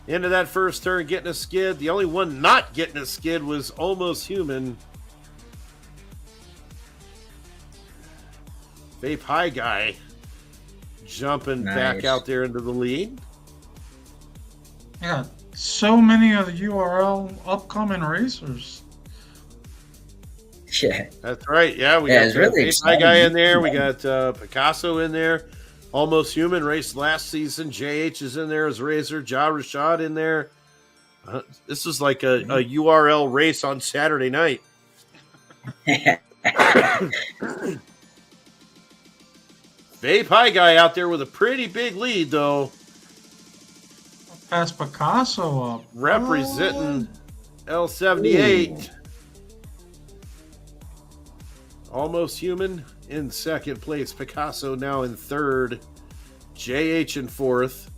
Into that first turn, getting a skid. The only one not getting a skid was Almost Human. Vape High Guy jumping back out there into the lead. Yeah, so many of the URL upcoming racers. Yeah. That's right. Yeah, we got it's really Vape High Guy in there. We got Picasso in there. Almost Human raced last season. JH is in there as Razor. Ja Rashad in there. This is like a URL race on Saturday night. Vape High Guy out there with a pretty big lead, though. Pass Picasso up. Representing L78. Almost Human in second place. Picasso now in third. JH in fourth.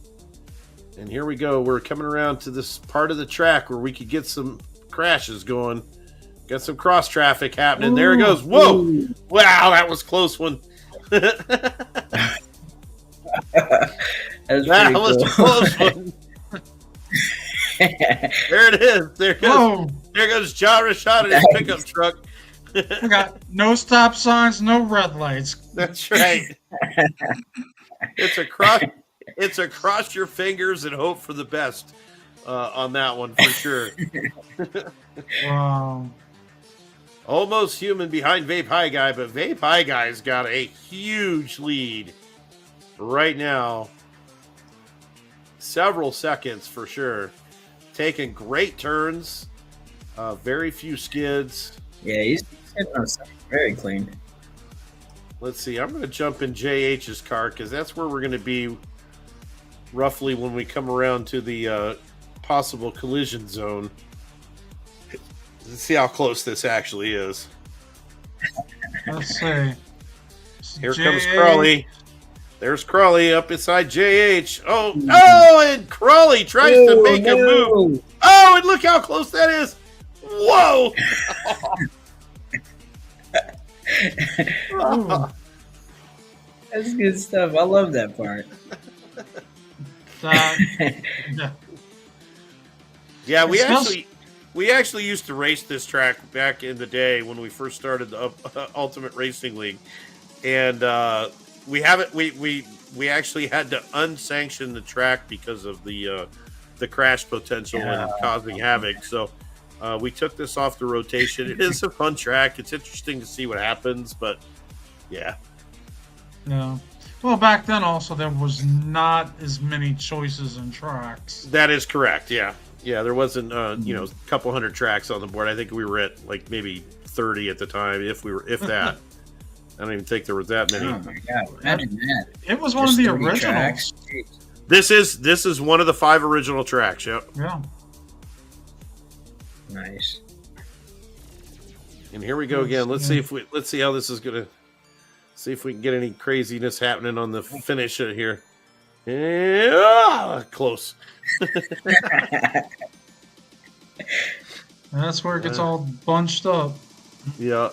And here we go. We're coming around to this part of the track where we could get some crashes going. Got some cross traffic happening. There it goes. Whoa! Ooh. Wow, that was a close one. That was a close one. There it is. There goes. Whoa. There goes Ja Rashad in his pickup truck. We got no stop signs, no red lights. That's right. It's a cross your fingers and hope for the best on that one for sure. Wow. Almost Human behind Vape High Guy, but Vape High Guy's got a huge lead right now. Several seconds for sure. Taking great turns. Very few skids. Yeah, he's hitting on something very clean. Let's see. I'm going to jump in JH's car because that's where we're going to be roughly when we come around to the possible collision zone. Let's see how close this actually is. Let's see. Here comes Crawley. There's Crawley up inside JH. Oh, and Crawley tries to make a move. Oh, and look how close that is. Whoa. That's good stuff. I love that part. Yeah, we actually used to race this track back in the day when we first started the Ultimate Racing League, and we actually had to unsanction the track because of the crash potential and causing havoc. So we took this off the rotation. It is a fun track. It's interesting to see what happens, but yeah. Yeah. Well, back then also there was not as many choices in tracks. That is correct. Yeah. Yeah, there wasn't a couple hundred tracks on the board. I think we were at like maybe 30 at the time, if that. I don't even think there was that many. Oh my god! Imagine that. It was one of the originals. This is one of the 5 original tracks. Yep. Yeah. Nice. And here we go again. Let's see how this is gonna. See if we can get any craziness happening on the finish here. Close. That's where it gets all bunched up. Yeah.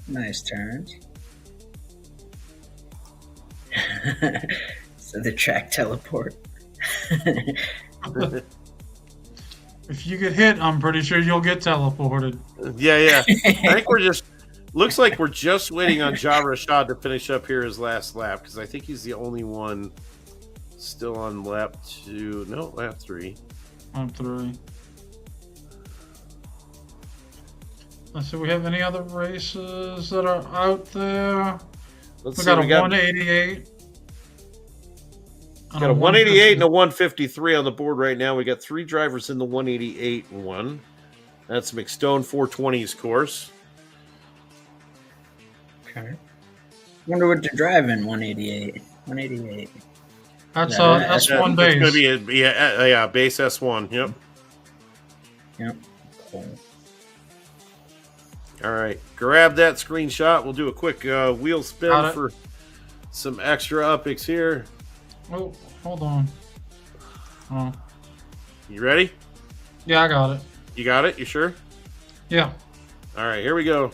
Nice turns. So the track teleport. If you get hit, I'm pretty sure you'll get teleported. Yeah. I think we're just. Looks like we're just waiting on Ja Rashad to finish up here his last lap because I think he's the only one still on lap 2. No, lap 3. Lap 3. Let's see. We have any other races that are out there? Let's We see. got a We got 188. a 188 and a 153 on the board right now. We got 3 drivers in the 188 one. That's McStone 420's course. Okay. Wonder what to drive in 188. 188. That's That's S1 That's base. going to be a base S1. Yep. Yep. Cool. All right. Grab that screenshot. We'll do a quick wheel spin Got it. for some extra upicks here. Oh, hold on. Oh, You ready? yeah, I got it. You got it? You sure? Yeah. All right. Here we go.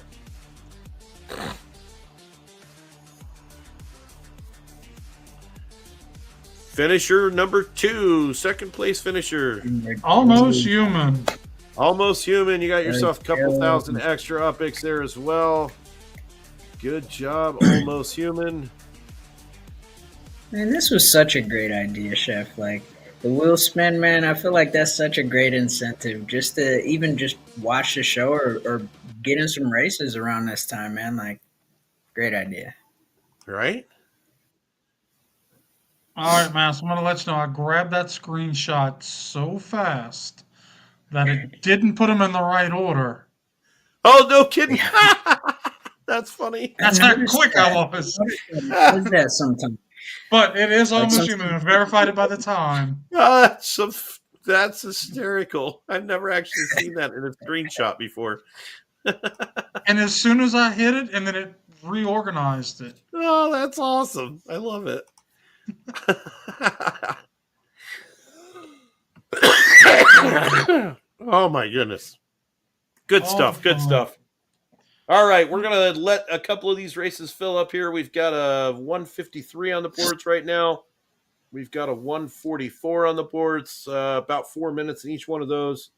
Finisher number 2, second place finisher. Almost human. Almost human. You got yourself a couple go. thousand extra upicks there as well. Good job, almost human. Man, this was such a great idea, Chef. Like the wheel spin, man. I feel like that's such a great incentive just to even just watch the show or get in some races around this time, man. Like, great idea. Right? All right, man. So I'm gonna let you know. I grabbed that screenshot so fast that it didn't put them in the right order. Oh, no kidding. That's funny. That's I how noticed quick that. I was. Does that sometimes? But it is almost Like human. I verified it by the time. That's hysterical. I've never actually seen that in a screenshot before. And as soon as I hit it, and then it reorganized it. Oh, that's awesome. I love it. Oh, my goodness. Good stuff. Good fun. stuff. All right, we're going to let a couple of these races fill up here. We've got a 153 on the boards right now. We've got a 144 on the boards, about 4 minutes in each one of those.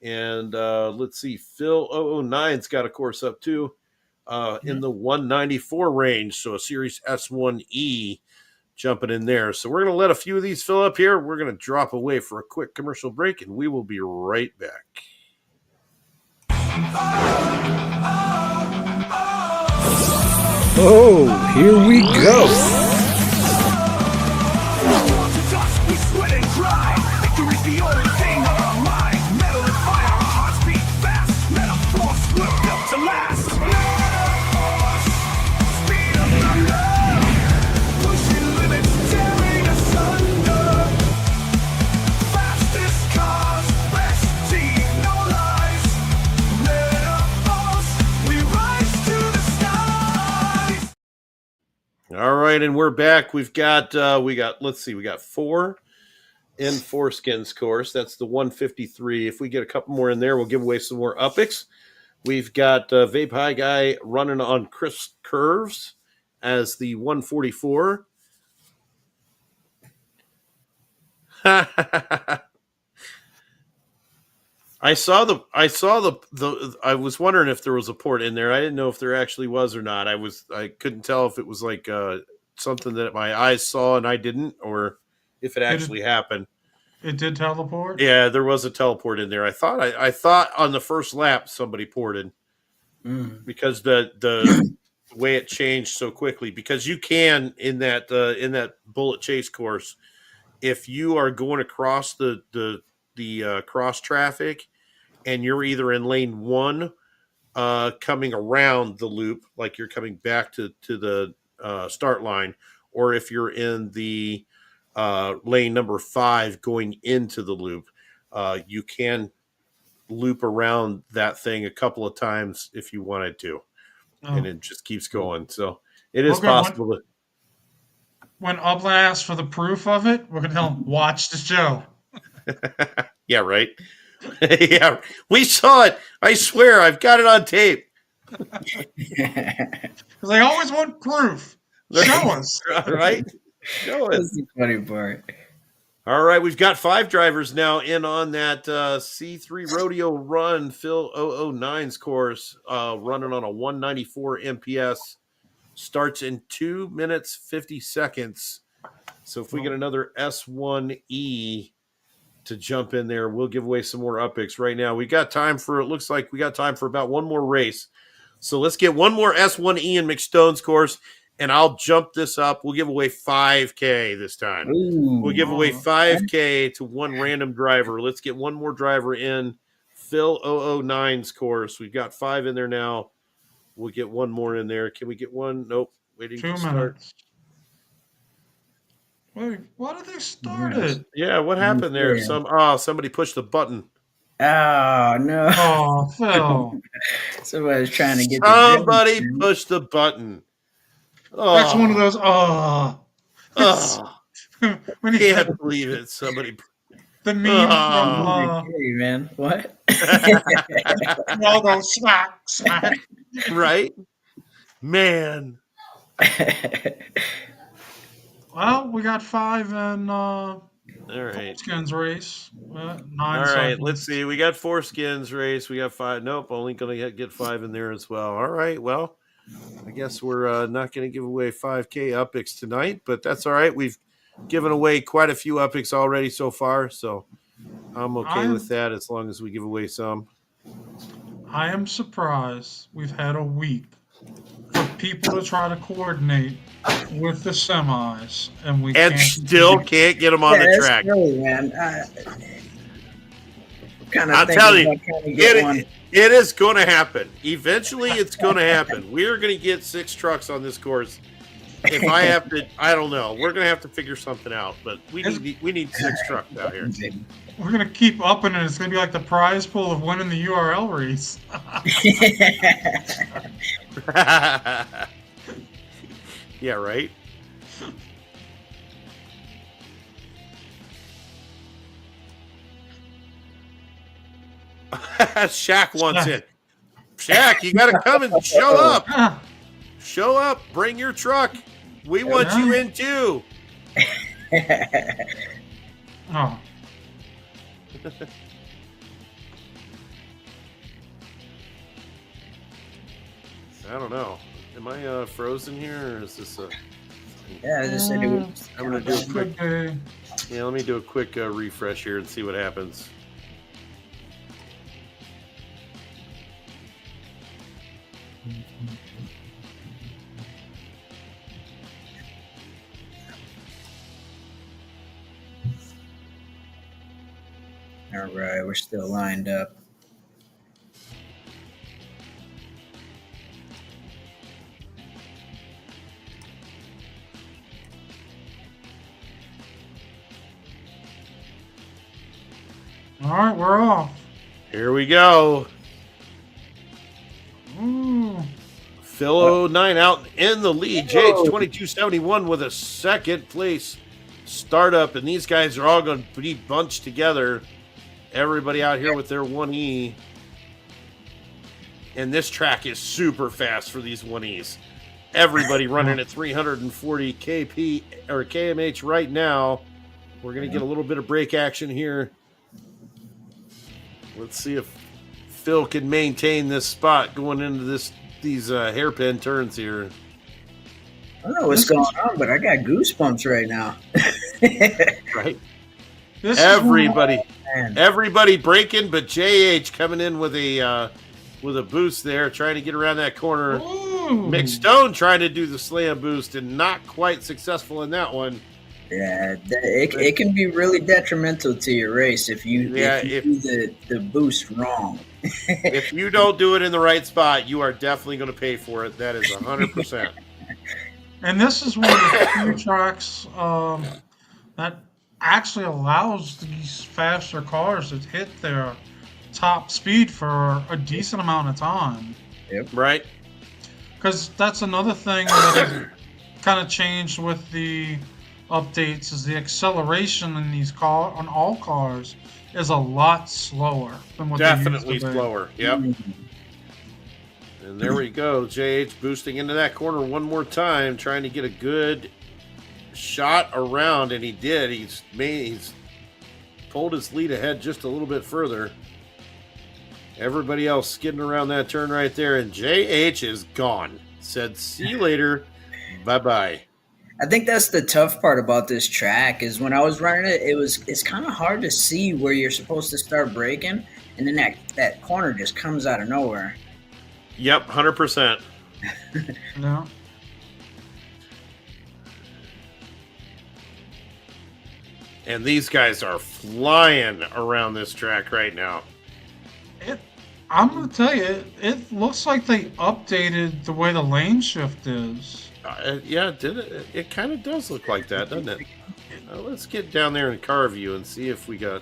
And let's see, Phil 009's got a course up too in the 194 range. So a Series S1E jumping in there. So we're going to let a few of these fill up here. We're going to drop away for a quick commercial break, and we will be right back. Oh, here we go. All right, and we're back. We've got let's see, we got 4 in Foreskin's course. That's the 153. If we get a couple more in there, we'll give away some more upicks. We've got Vape High Guy running on crisp curves as the 144. I was wondering if there was a port in there. I didn't know if there actually was or not. I couldn't tell if it was like something that my eyes saw and I didn't, or if it actually happened. It did teleport? Yeah, there was a teleport in there. I thought on the first lap somebody ported because the way it changed so quickly. Because you can in that bullet chase course, if you are going across the cross traffic and you're either in lane 1 coming around the loop, like you're coming back to the start line, or if you're in the lane number 5 going into the loop, you can loop around that thing a couple of times if you wanted to, and it just keeps going. So it is possible. when Upland asks for the proof of it, we're gonna tell him watch the show. Yeah, right. Yeah, we saw it. I swear, I've got it on tape. Because they always want proof. Show us. Right? Show us. That's the funny part. All right, we've got 5 drivers now in on that C3 Rodeo Run Phil 009's course, running on a 194 MPS. Starts in 2 minutes 50 seconds. So if we get another S1E to jump in there, we'll give away some more UPICs right now. We got time for, it looks like we got time for about one more race. So let's get one more S1E in McStone's course, and I'll jump this up. We'll give away $5K this time. Ooh. We'll give away $5K to one random driver. Let's get one more driver in Phil 009's course. We've got 5 in there now. We'll get one more in there. Can we get one? Nope. Waiting 2 to start. minutes. Wait, why did they start it? Yeah, what happened there? Somebody pushed the button. Oh no! Oh, Phil. Somebody was trying to get. Somebody pushed the button. Oh, That's one of those. When you can't believe it. Somebody. The meme Hey man, what? all those smack. Right, man. Well, we got 5 in All right. Skins race. 9 All seconds. right, let's see. We got 4 skins race. We got 5. Nope, only going to get 5 in there as well. All right, well, I guess we're not going to give away 5K UPICs tonight, but that's all right. We've given away quite a few UPICs already so far, so I'm okay with that as long as we give away some. I am surprised we've had a week for people to try to coordinate with the semis, and still can't get them on the track. Really, man. I'm telling you, it is going to happen. Eventually, it's going to happen. We're going to get 6 trucks on this course. If I have to, I don't know. We're going to have to figure something out, but we need 6 trucks out here. We're going to keep upping it. It's going to be like the prize pool of winning the URL race. Yeah, right? Shaq wants it. Shaq, you got to come and show up. Show up. Bring your truck. We want you in too. Oh. I don't know. Am I frozen here, or is this a? Yeah, I just said it was. I'm gonna do a quick. Okay. Yeah, let me do a quick refresh here and see what happens. All right, we're still lined up. All right, we're off. Here we go. Ooh. Phil 09 out in the lead. JH 2271 with a second place startup, and these guys are all going to be bunched together. Everybody out here with their 1E. And this track is super fast for these 1Es. Everybody running at 340 kp or kmh right now. We're going to get a little bit of brake action here. Let's see if Phil can maintain this spot going into these hairpin turns here. I don't know what's going on, but I got goosebumps right now. Right? Man. Everybody braking, but JH coming in with a boost there, trying to get around that corner. Ooh. McStone trying to do the slam boost and not quite successful in that one. Yeah, it can be really detrimental to your race if you do the boost wrong. If you don't do it in the right spot, you are definitely going to pay for it. That is 100%. And this is one of the few tracks that actually allows these faster cars to hit their top speed for a decent amount of time. Yep. Right? Because that's another thing that is kind of changed with the updates is the acceleration in these on all cars is a lot slower than what they Definitely used to be. slower. Yep. And there we go. JH boosting into that corner one more time, trying to get a good shot around, and he did. He's pulled his lead ahead just a little bit further. Everybody else skidding around that turn right there, and JH is gone. Said, see you later. Bye-bye. I think that's the tough part about this track is when I was running it, it's kind of hard to see where you're supposed to start braking, and then that corner just comes out of nowhere. Yep, 100%. No. And these guys are flying around this track right now. I'm going to tell you, it looks like they updated the way the lane shift is. Yeah, did it? It kind of does look like that, doesn't it? Let's get down there in car view and see if we got...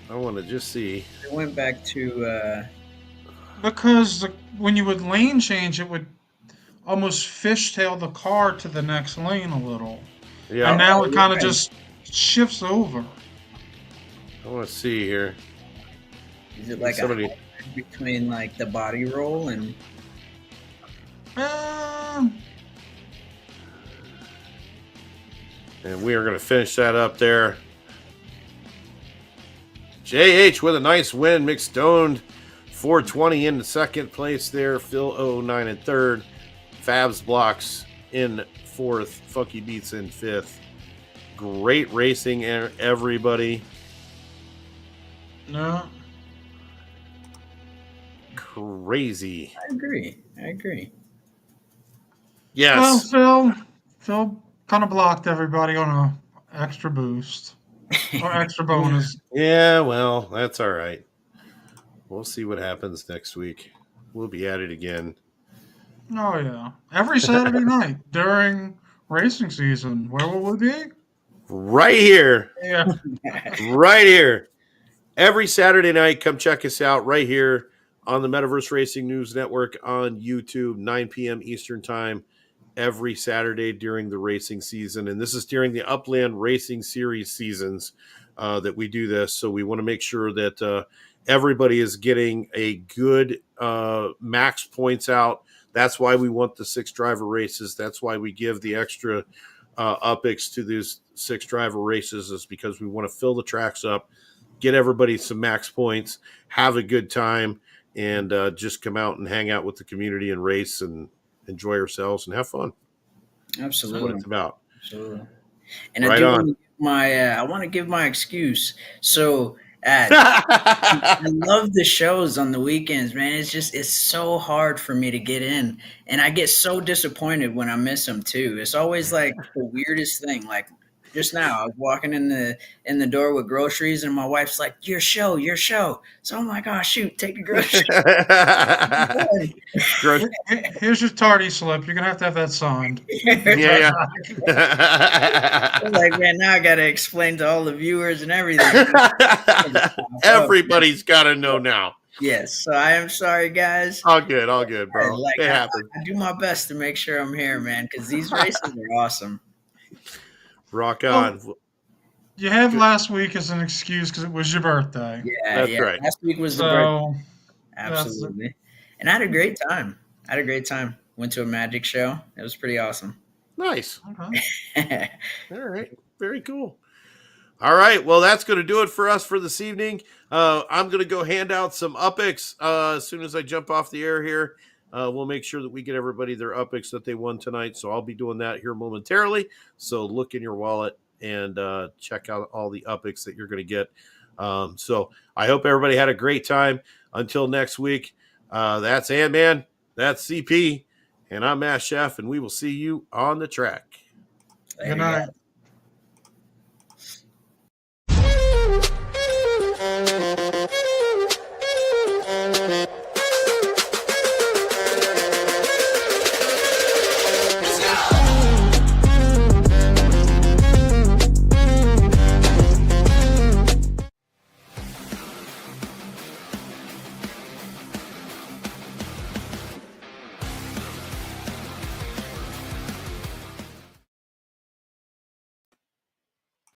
I want to just see. It went back to... Because when you would lane change, it would almost fishtail the car to the next lane a little. Yeah. And now it kind of just shifts over. I want to see here. Is it like a between like the body roll and... And we are going to finish that up there. JH with a nice win. McStoned 420 in the second place there. Phil 09 in third. Fabs Blocks in fourth. Funky Beats in fifth. Great racing, everybody. No. Crazy. I agree. Yes. Well, Phil kind of blocked everybody on a extra boost or extra bonus. Yeah, well, that's all right. We'll see what happens next week. We'll be at it again. Oh, yeah. Every Saturday night during racing season. Where will we be? Right here. Yeah. Right here. Every Saturday night, come check us out right here on the Metaverse Racing News Network on YouTube, 9 p.m. Eastern Time, every Saturday during the racing season. And this is during the Upland Racing Series seasons that we do this. So we want to make sure that everybody is getting a good max points out. That's why we want the 6 driver races. That's why we give the extra UPICs to these 6 driver races, is because we want to fill the tracks up, get everybody some max points, have a good time, and just come out and hang out with the community and race and enjoy ourselves and have fun. Absolutely. That's what it's about. Absolutely. And right I want to give my excuse. So I love the shows on the weekends, man. It's so hard for me to get in, and I get so disappointed when I miss them too. It's always like the weirdest thing. Like just now, I was walking in the door with groceries, and my wife's like, "Your show." So I'm like, "Oh shoot, take the groceries." Here's your tardy slip. You're gonna have that signed. Yeah. Like, man, now I gotta explain to all the viewers and everything. Everybody's got to know now. Yes, so I am sorry, guys. All good, bro. Like, it happens. I do my best to make sure I'm here, man, because these races are awesome. Rock on. Well, you have last week as an excuse because it was your birthday. Yeah, That's right. Last week was the birthday. Absolutely. And I had a great time. Went to a magic show. It was pretty awesome. Nice. Okay. All right. Very cool. All right. Well, that's going to do it for us for this evening. I'm going to go hand out some UPICs as soon as I jump off the air here. We'll make sure that we get everybody their UPICs that they won tonight. So I'll be doing that here momentarily. So look in your wallet and check out all the UPICs that you're going to get. So I hope everybody had a great time. Until next week, that's Ant-Man, that's CP, and I'm Matt Chef, and we will see you on the track. Good night.